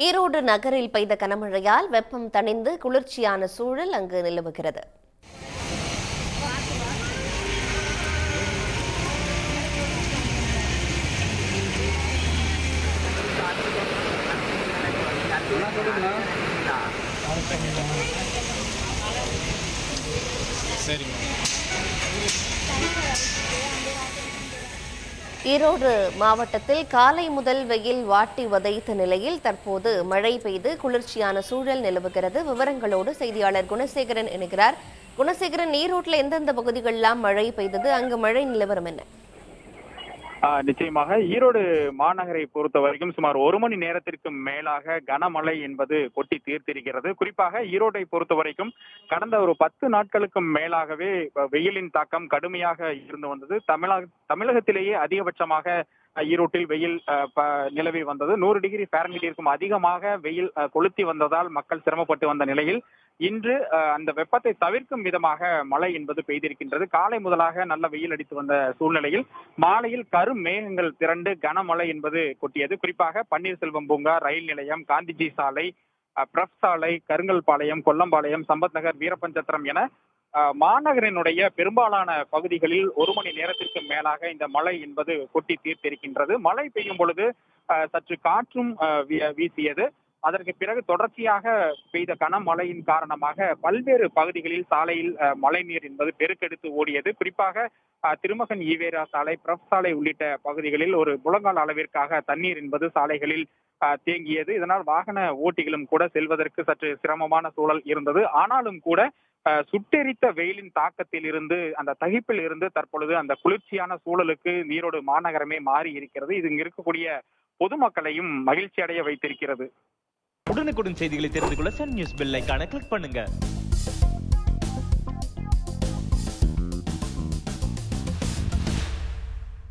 ஈரோடு நகரில் பெய்த கனமழையால் வெப்பம் தணிந்து குளிர்ச்சியான சூழல் அங்கு நிலவுகிறது. ஈரோடு மாவட்டத்தில் காலை முதல் வெயில் வாட்டி வதைத்த நிலையில் தற்போது மழை பெய்து குளிர்ச்சியான சூழல் நிலவுகிறது. விவரங்களோடு செய்தியாளர் குணசேகரன் இணைகிறார். குணசேகரன், ஈரோட்டில் எந்தெந்த பகுதிகளெல்லாம் மழை பெய்தது? அங்கு மழை நிலவரம் என்ன? நிச்சயமாக ஈரோடு மாநகரை பொறுத்த வரைக்கும் சுமார் 1 மணி நேரத்திற்கு மேலாக கனமழை என்பது கொட்டி தீர்த்திருக்கிறது. குறிப்பாக ஈரோட்டை பொறுத்த வரைக்கும் கடந்த ஒரு 10 நாட்களுக்கு மேலாகவே வெயிலின் தாக்கம் கடுமையாக இருந்து வந்தது. தமிழகத்திலேயே அதிகபட்சமாக ஈரோட்டில் வெயில் நிலவி வந்தது. 100 டிகிரி ஃபாரன்ஹீட்டிற்கும் அதிகமாக வெயில் கொளுத்தி வந்ததால் மக்கள் சிரமப்பட்டு வந்த நிலையில் இன்று அந்த வெப்பத்தை தவிர்க்கும் விதமாக மழை என்பது பெய்திருக்கின்றது. காலை முதலாக நல்ல வெயில் அடித்து வந்த சூழ்நிலையில் மாலையில் கரும் மேகங்கள் திரண்டு கனமழை என்பது கொட்டியது. குறிப்பாக பன்னீர்செல்வம் பூங்கா, ரயில் நிலையம், காந்திஜி சாலை, பிரப் சாலை, கருங்கல்பாளையம், கொல்லம்பாளையம், சம்பத் நகர், வீரப்பஞ்சத்திரம் என மாநகரினுடைய பெரும்பாலான பகுதிகளில் 1 மணி நேரத்திற்கு மேலாக இந்த மழை என்பது கொட்டி தீர்த்திருக்கின்றது. மழை பெய்யும் பொழுது சற்று காற்றும் வீசியது. அதற்கு பிறகு தொடர்ச்சியாக பெய்த கனமழையின் காரணமாக பல்வேறு பகுதிகளில் சாலையில் மழைநீர் என்பது பெருக்கெடுத்து ஓடியது. குறிப்பாக திருமகன் ஈவேரா சாலை, பிரப் சாலை உள்ளிட்ட பகுதிகளில் ஒரு முழங்கால் அளவிற்காக தண்ணீர் என்பது சாலைகளில் தேங்கியது. இதனால் வாகன ஓட்டிகளும் கூட செல்வதற்கு சற்று சிரமமான சூழல் இருந்தது. ஆனாலும் கூட சுட்டெரித்த வெயிலின் தாக்கத்தில் இருந்து, அந்த தகிப்பில் இருந்து தற்பொழுது அந்த குளிர்ச்சியான சூழலுக்கு ஈரோடு மாநகரமே மாறி இருக்கிறது. இது இங்க இருக்கக்கூடிய பொதுமக்களையும் மகிழ்ச்சி அடைய வைத்திருக்கிறது. உடனுக்குடன் செய்திகளை தெரிந்து கொள்ள சன் நியூஸ் பெல் ஐகானை கிளிக் பண்ணுங்க.